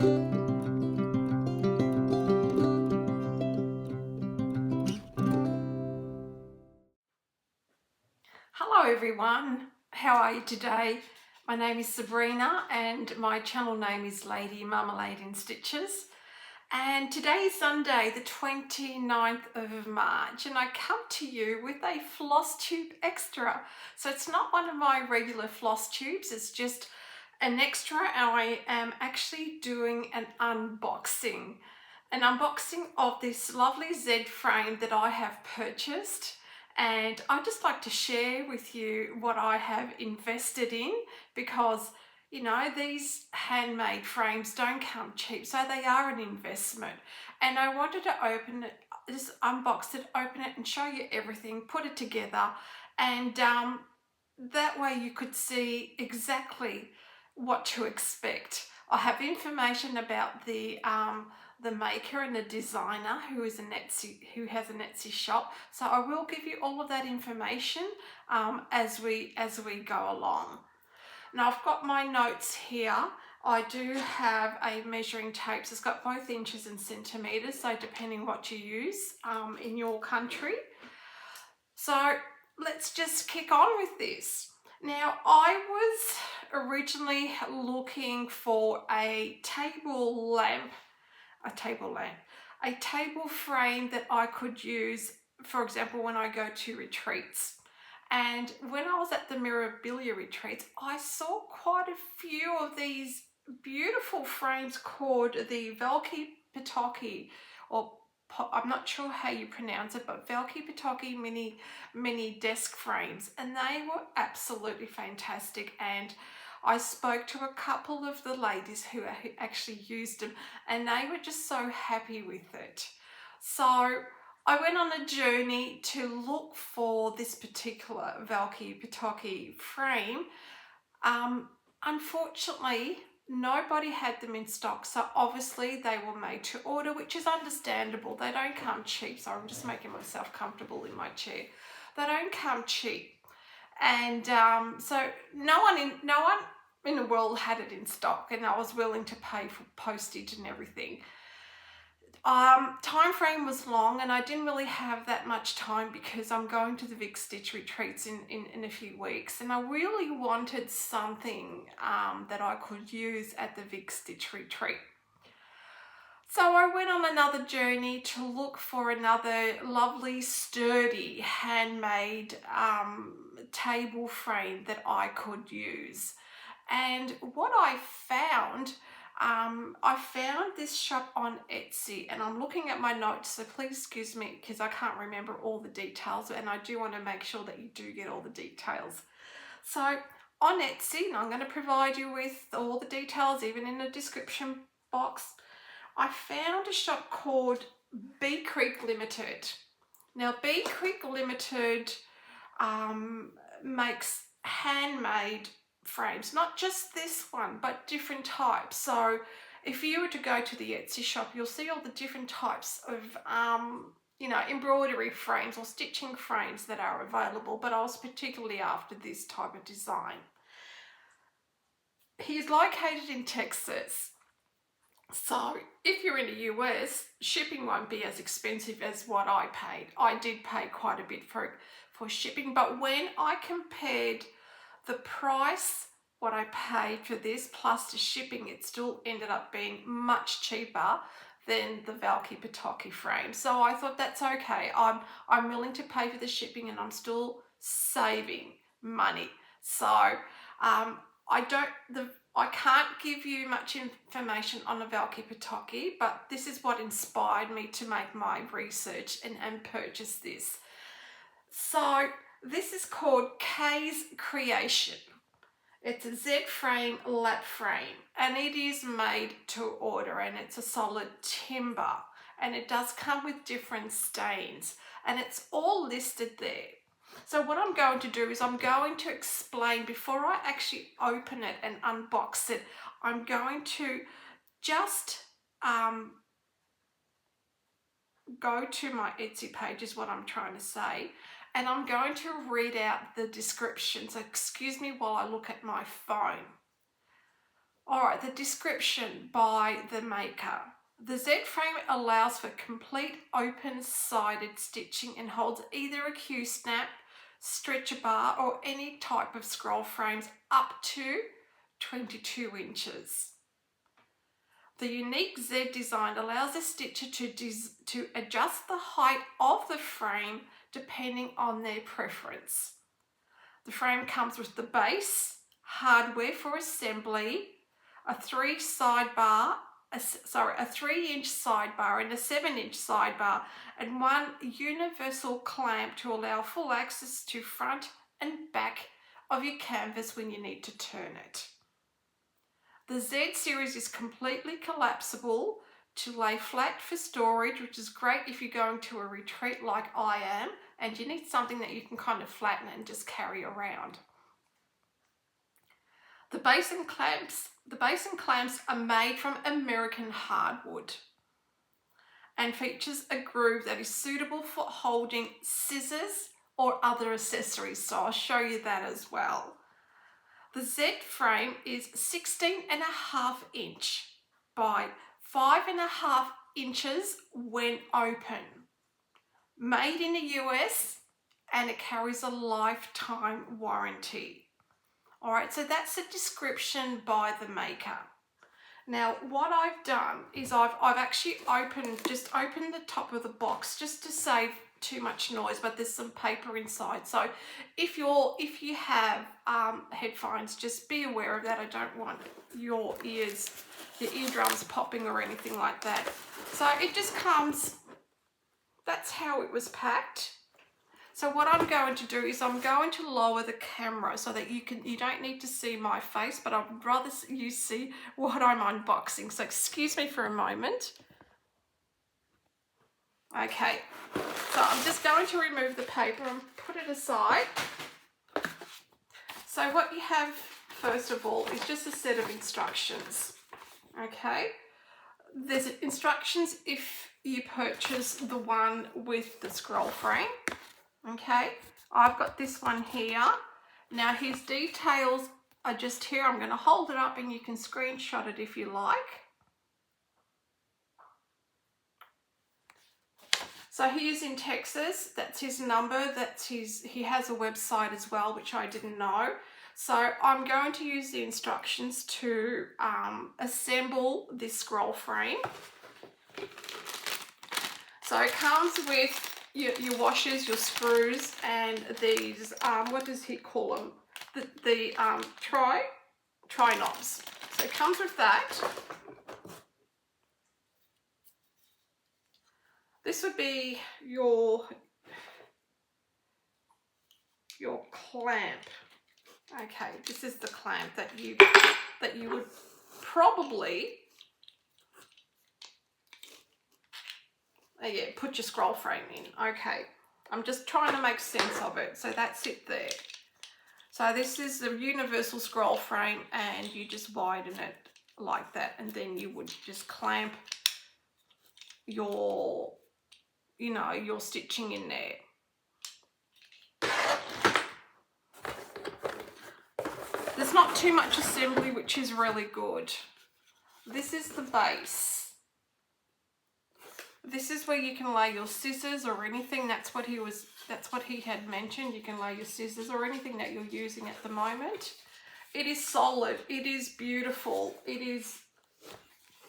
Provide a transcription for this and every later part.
Hello everyone, how are you today? My name is Sabrina and my channel name is ladymarmaladeinstitches, and today is Sunday the 29th of March and I come to you with a floss tube extra. So it's not one of my regular floss tubes, it's just an extra, and I am actually doing an unboxing of this lovely Z frame that I have purchased. And I'd just like to share with you what I have invested in, because you know, these handmade frames don't come cheap, so they are an investment. And I wanted to open it, just unbox it, open it and show you everything, put it together, and that way you could see exactly what to expect. I have information about the maker and the designer who has an Etsy shop, so I will give you all of that information as we go along. Now I've got my notes here. I do have a measuring tape, so it's got both inches and centimeters, so depending what you use in your country. So let's just kick on with this. Now, I was originally looking for a table frame that I could use, for example, when I go to retreats. And when I was at the Mirabilia retreats, I saw quite a few of these beautiful frames called the Beecreekltd, or I'm not sure how you pronounce it, but Beecreekltd mini desk frames, and they were absolutely fantastic. And I spoke to a couple of the ladies who actually used them, and they were just so happy with it. So I went on a journey to look for this particular Beecreekltd frame. Unfortunately, nobody had them in stock, so obviously they were made to order, which is understandable. They don't come cheap, so I'm just making myself comfortable in my chair. They don't come cheap, and so no one in the world had it in stock, and I was willing to pay for postage and everything. Time frame was long, and I didn't really have that much time because I'm going to the Vic Stitch retreats in a few weeks, and I really wanted something that I could use at the Vic Stitch retreat. So I went on another journey to look for another lovely, sturdy, handmade table frame that I could use. And what I found this shop on Etsy, and I'm looking at my notes, so please excuse me because I can't remember all the details, and I do want to make sure that you do get all the details. So on Etsy, and I'm going to provide you with all the details even in the description box, I found a shop called Beecreekltd. Now Beecreekltd makes handmade frames, not just this one, but different types. So if you were to go to the Etsy shop, you'll see all the different types of you know, embroidery frames or stitching frames that are available, but I was particularly after this type of design. He's located in Texas, so if you're in the US, shipping won't be as expensive as what I paid. I did pay quite a bit for shipping, but when I compared the price, what I paid for this plus the shipping, it still ended up being much cheaper than the Beecreekltd frame. So I thought that's okay. I'm willing to pay for the shipping, and I'm still saving money. So I can't give you much information on the Beecreekltd, but this is what inspired me to make my research and purchase this. So this is called Kay's Creation. It's a Z frame lap frame, and it is made to order, and it's a solid timber, and it does come with different stains, and it's all listed there. So what I'm going to do is I'm going to explain, before I actually open it and unbox it, I'm going to just go to my Etsy page is what I'm trying to say, and I'm going to read out the description. So excuse me while I look at my phone. All right, the description by the maker. The Z-frame allows for complete open-sided stitching and holds either a Q-snap, stretcher bar or any type of scroll frames up to 22 inches. The unique Z design allows the stitcher to adjust the height of the frame depending on their preference. The frame comes with the base, hardware for assembly, a 3-inch sidebar and a 7-inch sidebar, and one universal clamp to allow full access to front and back of your canvas when you need to turn it. The Z series is completely collapsible to lay flat for storage, which is great if you're going to a retreat like I am and you need something that you can kind of flatten and just carry around. The base and clamps are made from American hardwood and features a groove that is suitable for holding scissors or other accessories. So I'll show you that as well. The Z frame is 16.5 inch by 5.5 inches when open. Made in the US, and it carries a lifetime warranty. All right, so that's a description by the maker. Now, what I've done is I've actually opened the top of the box just to save too much noise, but there's some paper inside. So if you have headphones, just be aware of that. I don't want your eardrums popping or anything like that. So it just comes, that's how it was packed. So what I'm going to do is I'm going to lower the camera so that you don't need to see my face, but I'd rather you see what I'm unboxing. So excuse me for a moment. Okay, so I'm just going to remove the paper and put it aside. So what you have first of all is just a set of instructions. Okay, there's instructions if you purchase the one with the scroll frame. Okay, I've got this one here. Now his details are just here. I'm going to hold it up and you can screenshot it if you like. So he is in Texas. That's his number. He has a website as well, which I didn't know. So I'm going to use the instructions to assemble this scroll frame. So it comes with your washers, your screws, and these, what does he call them? The tri knobs. So it comes with that. This would be your clamp. Okay, this is the clamp that you would probably put your scroll frame in. Okay, I'm just trying to make sense of it. So that's it there. So this is the universal scroll frame and you just widen it like that, and then you would just clamp your stitching in there. There's not too much assembly, which is really good. This is the base. This is where you can lay your scissors or anything. That's what he had mentioned. You can lay your scissors or anything that you're using at the moment. It is solid. It is beautiful. It is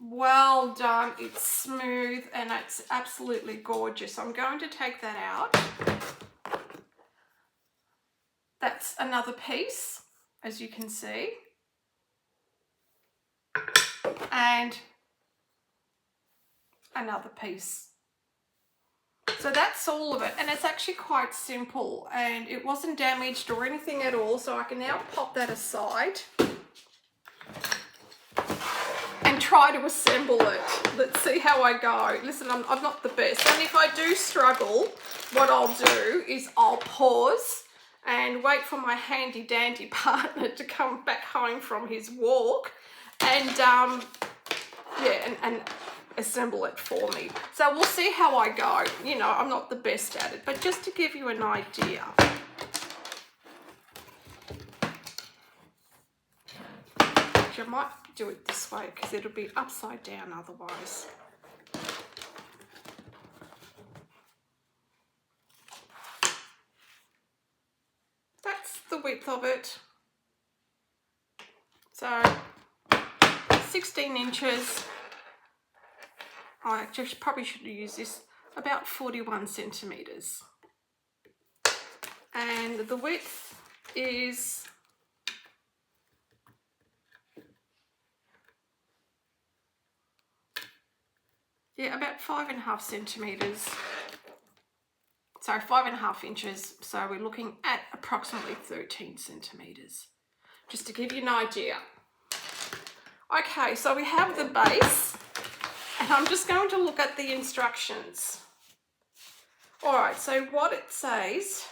well done. It's smooth and it's absolutely gorgeous. I'm going to take that out. That's another piece, as you can see. And another piece. So that's all of it, and it's actually quite simple and it wasn't damaged or anything at all. So I can now pop that aside and try to assemble it. Let's see how I go. Listen, I'm not the best, and if I do struggle, what I'll do is I'll pause and wait for my handy dandy partner to come back home from his walk and and assemble it for me. So we'll see how I go. You know, I'm not the best at it, but just to give you an idea. You might do it this way because it'll be upside down otherwise. That's the width of it. So 16 inches. I actually probably should have used this, about 41 centimeters. And the width is about 5.5 centimeters. Sorry, 5.5 inches. So we're looking at approximately 13 centimeters, just to give you an idea. Okay, so we have the base, and I'm just going to look at the instructions. All right, so what it says: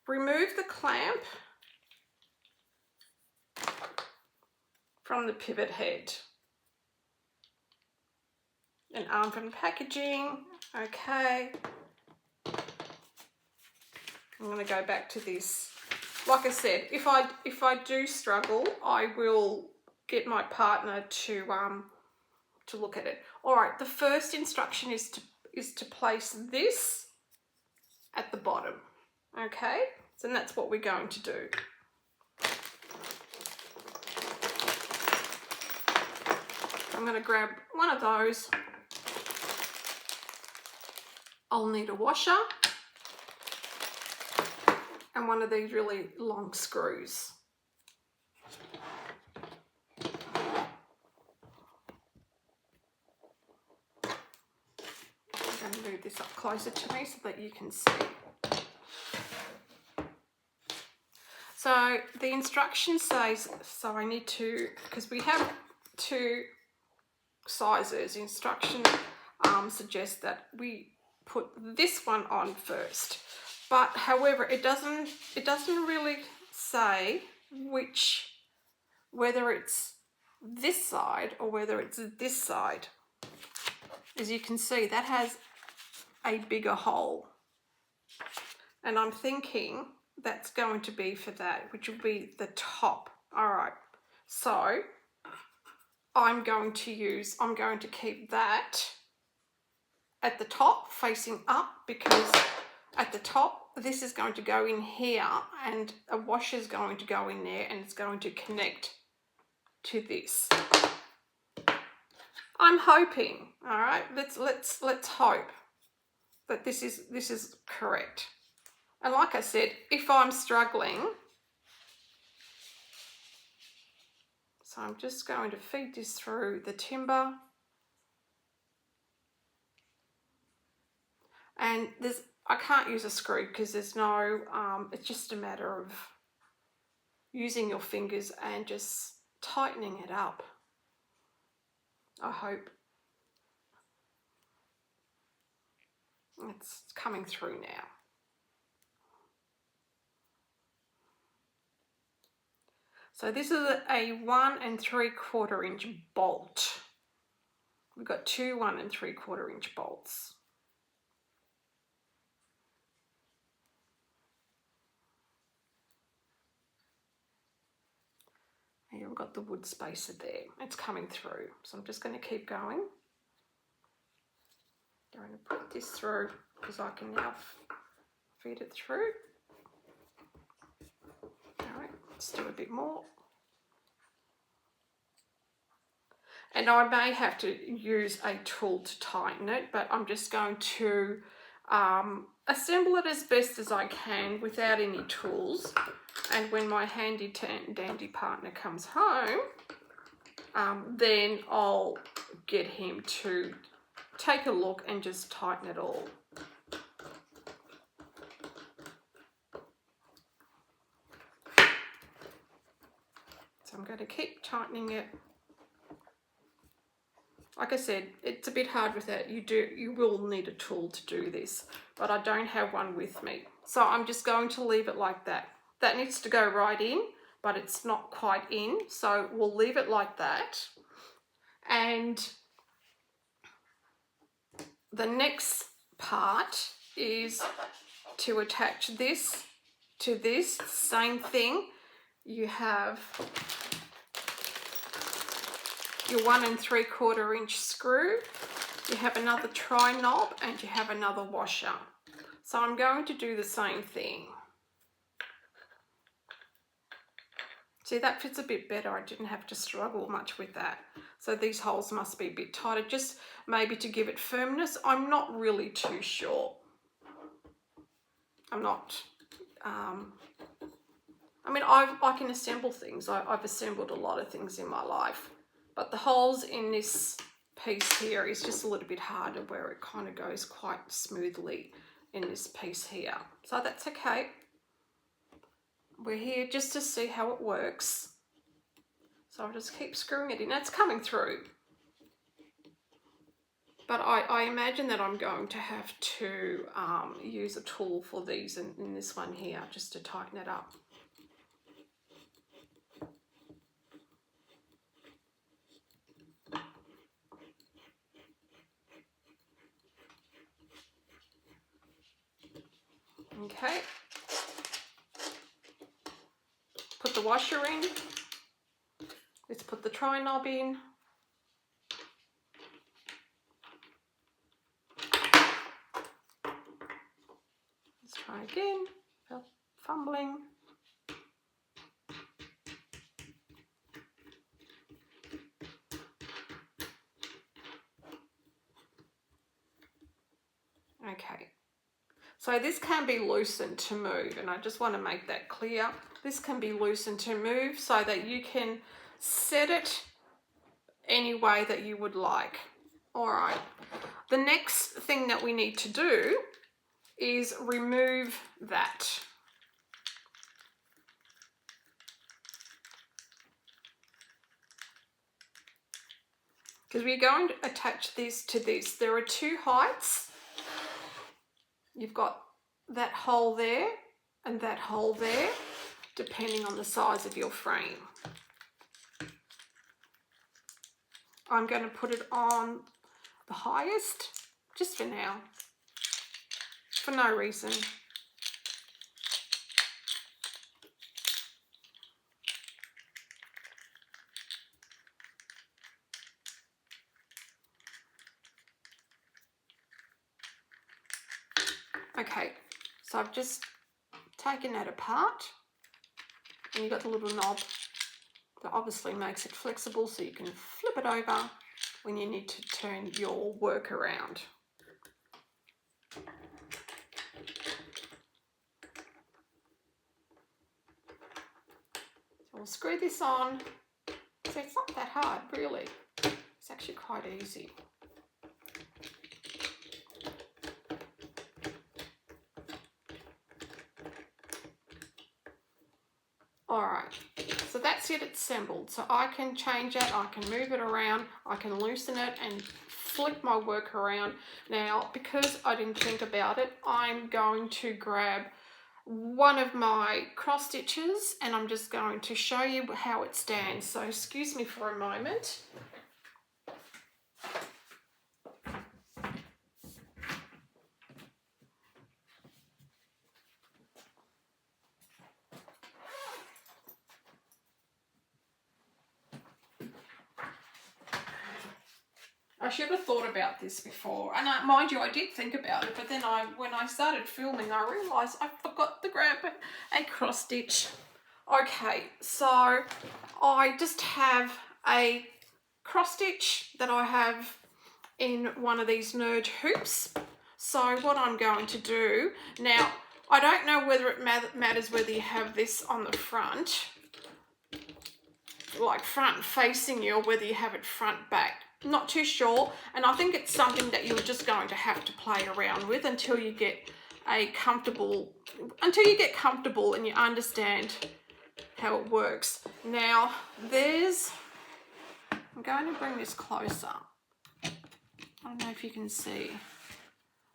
remove the clamp from the pivot head. An arm from packaging. Okay. I'm going to go back to this. Like I said, if I do struggle, I will get my partner to look at it. All right. The first instruction is to place this at the bottom. Okay. So that's what we're going to do. I'm going to grab one of those. I'll need a washer and one of these really long screws. I'm going to move this up closer to me so that you can see. So the instruction says, so I need to, because we have two sizes, the instruction suggests that we put this one on first, but however it doesn't really say whether it's this side or whether it's this side. As you can see, that has a bigger hole, and I'm thinking that's going to be for that, which will be the top. All right, so I'm going to keep that at the top facing up, because at the top this is going to go in here and a washer is going to go in there and it's going to connect to this. I'm hoping, all right, let's hope that this is correct. And like I said, if I'm struggling, so I'm just going to feed this through the timber. And I can't use a screw because there's no, it's just a matter of using your fingers and just tightening it up. I hope it's coming through now. So this is a 1 3/4 inch bolt. We've got two 1 3/4 inch bolts. Here we've got the wood spacer there. It's coming through. So I'm just going to keep going. I'm going to put this through because I can now feed it through. All right, let's do a bit more. And I may have to use a tool to tighten it, but I'm just going to assemble it as best as I can without any tools. And when my handy dandy partner comes home, then I'll get him to take a look and just tighten it all. So I'm going to keep tightening it. Like I said, it's a bit hard with that. You will need a tool to do this, but I don't have one with me. So I'm just going to leave it like that. That needs to go right in, but it's not quite in. So we'll leave it like that. And the next part is to attach this to this, same thing. you have your 1 3/4 inch screw, you have another tri-knob, and you have another washer. So I'm going to do the same thing. See, that fits a bit better. I didn't have to struggle much with that. So these holes must be a bit tighter, just maybe to give it firmness. I'm not really too sure. I'm not, I mean, I can assemble things. I've assembled a lot of things in my life, but the holes in this piece here is just a little bit harder, where it kind of goes quite smoothly in this piece here. So that's okay. We're here just to see how it works. So I'll just keep screwing it in. It's coming through. But I imagine that I'm going to have to use a tool for these in this one here, just to tighten it up. Okay. Put the washer in. Let's put the tri-knob in. Let's try again. Fumbling. Okay. So this can be loosened to move, and I just want to make that clear. This can be loosened to move so that you can set it any way that you would like. All right. The next thing that we need to do is remove that. Because we're going to attach this to this. There are two heights. You've got that hole there and that hole there, depending on the size of your frame. I'm going to put it on the highest, just for now, for no reason. Okay, so I've just taken that apart, and you've got the little knob that obviously makes it flexible, so you can flip it over when you need to turn your work around. So we'll screw this on. So it's not that hard, really. It's actually quite easy. All right, so that's it assembled. So I can change it, I can move it around, I can loosen it and flip my work around. Now, because I didn't think about it, I'm going to grab one of my cross stitches and I'm just going to show you how it stands. So excuse me for a moment. I should have thought about this before, and mind you, I did think about it, but then when I started filming, I realised I forgot to grab a cross stitch. Okay, so I just have a cross stitch that I have in one of these nerd hoops. So what I'm going to do now, I don't know whether it matters whether you have this on the front, like front facing you, or whether you have it front back. Not too sure, and I think it's something that you're just going to have to play around with until you get comfortable and you understand how it works. Now I'm going to bring this closer. I don't know if you can see.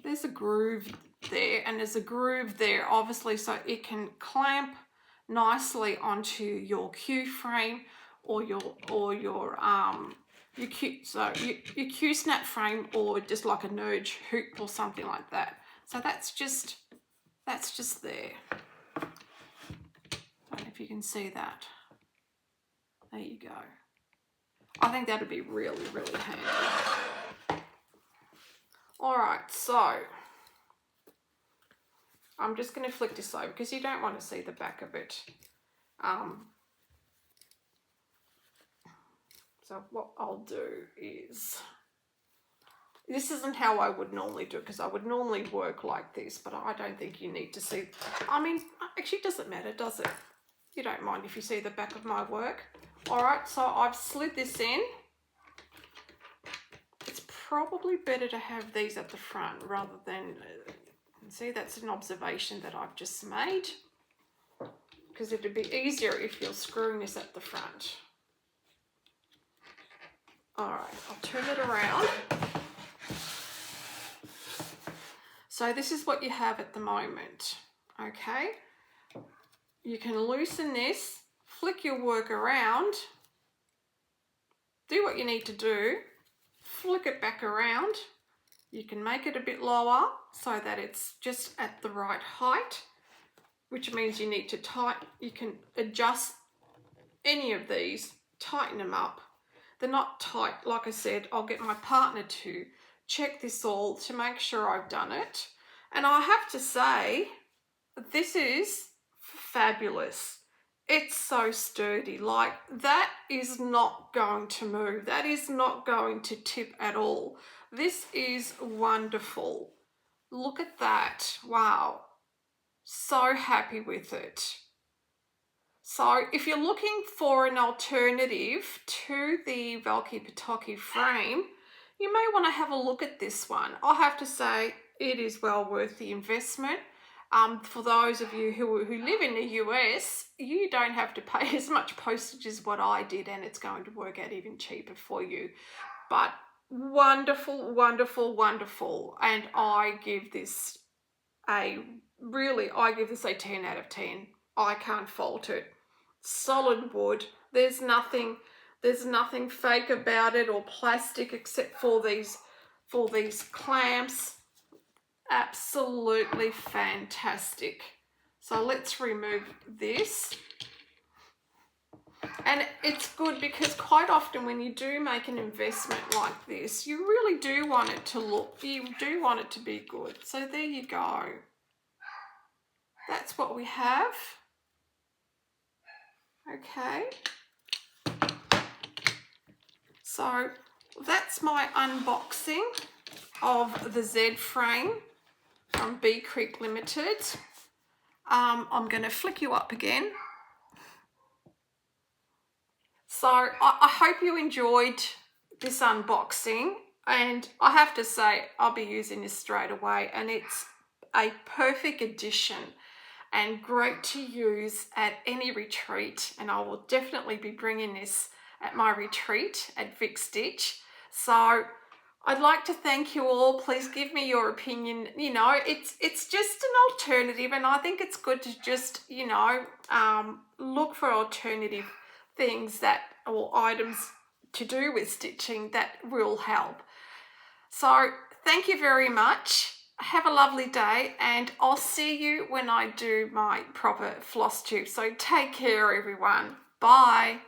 There's a groove there, and there's a groove there, obviously, so it can clamp nicely onto your Q frame or your Q-snap frame, or just like a nerd hoop or something like that. So that's just there. I don't know if if you can see that. There you go. I think that'd be really, really handy. All right, so I'm just going to flick this over because you don't want to see the back of it. So what I'll do is, this isn't how I would normally do it because I would normally work like this, but I don't think you need to see. I mean, actually it doesn't matter, does it? You don't mind if you see the back of my work. All right, so I've slid this in. It's probably better to have these at the front rather than, see, that's an observation that I've just made, because it'd be easier if you're screwing this at the front. All right, I'll turn it around. So this is what you have at the moment, okay? You can loosen this, flick your work around, do what you need to do, flick it back around. You can make it a bit lower so that it's just at the right height, which means you need to you can adjust any of these, tighten them up. They're not tight, like I said. I'll get my partner to check this all to make sure I've done it. And I have to say, this is fabulous. It's so sturdy. Like, that is not going to move. That is not going to tip at all. This is wonderful. Look at that. Wow. So happy with it. So if you're looking for an alternative to the Beecreekltd frame, you may want to have a look at this one. I have to say it is well worth the investment. For those of you who live in the US, you don't have to pay as much postage as what I did, and it's going to work out even cheaper for you. But wonderful, wonderful, wonderful. And I give this a 10 out of 10. I can't fault it. Solid wood. There's nothing fake about it or plastic except for these clamps. Absolutely fantastic. So let's remove this. And it's good because quite often when you do make an investment like this, you really do want it to be good. So there you go. That's what we have. Okay. So that's my unboxing of the Z frame from Beecreekltd. I'm going to flick you up again. So I hope you enjoyed this unboxing, and I have to say I'll be using this straight away, and it's a perfect addition and great to use at any retreat, and I will definitely be bringing this at my retreat at Vic-Stitch. So I'd like to thank you all. Please give me your opinion. You know, it's just an alternative, and I think it's good to just, you know, look for alternative things or items to do with stitching that will help. So thank you very much. Have a lovely day, and I'll see you when I do my proper floss tube. So take care, everyone. Bye.